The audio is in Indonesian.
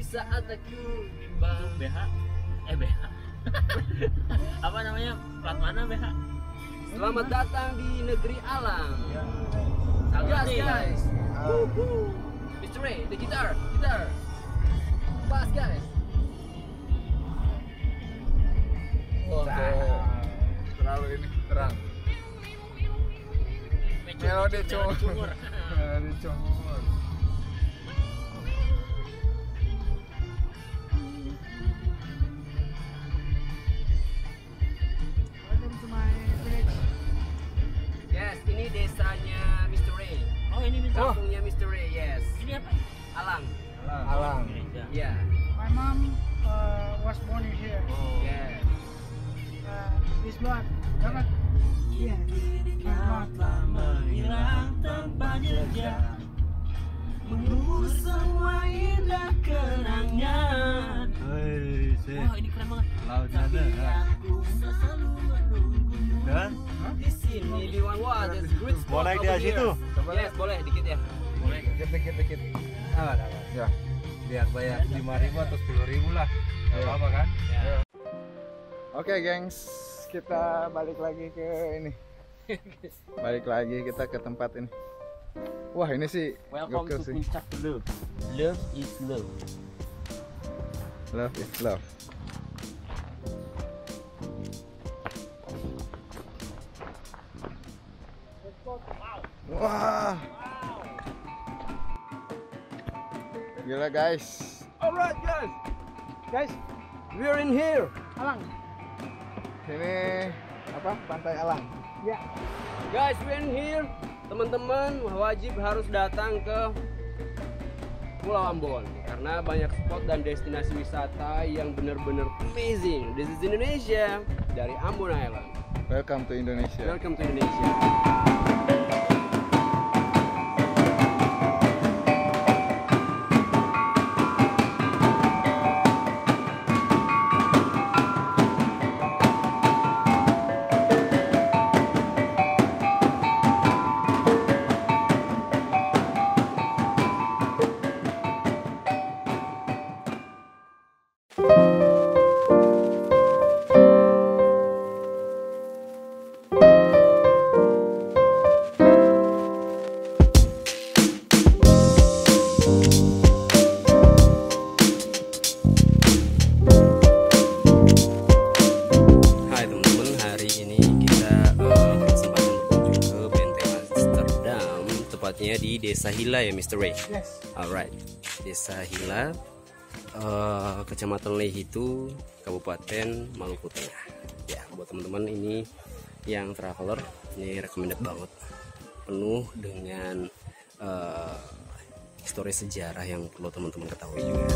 saat aku bimbang. BH BH apa namanya, plat mana BH? Selamat datang di negeri alam. Salut Yes nih. guys. Mr. Ray, the guitar. Bass guys. Oke. Terlalu ini terang. Melodi cumur. Melodi cumur. Welcome to my village. Yes, ini desanya Mr. Ray. Oh ini minta. Kampungnya Mr. Ray, yes. Ini apa? Alang. Alang. Gereja. Ya. My mom was born here. Oh. Yes. This blood, dapat? Iya. Telah menghilang tanpa jejak, menunggu semua indah kenangnya. Wah ini keren banget. Lautnya Tapi ada. aku selalu menunggu. Dan Di sini di Wah, that's a great spot. Mau naik di over situ? here. Coba Yes, boleh dikit ya. Boleh. Dikit. aman. Ya. Biar bayar 5.000 atau 10.000 lah. Gak apa-apa kan? Oke, gengs. Kita balik lagi ke ini. Balik lagi kita ke tempat ini. Wah, ini sih Welcome gokil to sih. Puncak Love. Love is love. Love is love. Wah. Gila guys. Alright guys, we're in here. Alang. Ini apa? Pantai Alang. Ya. Guys, we're in here. Teman-teman wajib harus datang ke Pulau Ambon karena banyak spot dan destinasi wisata yang benar-benar amazing. This is Indonesia dari Ambon Island. Welcome to Indonesia. Welcome to Indonesia. Hai teman-teman, hari ini kita berkesempatan berkunjung ke Benteng Amsterdam, tepatnya di Desa Hila ya Mr. Ray. Yes. Alright, Desa Hila, Kecamatan Lehitu, Kabupaten Maluku Tengah. Ya, buat teman-teman ini yang traveler, ini recommended banget. Penuh dengan histori sejarah yang perlu teman-teman ketahui juga.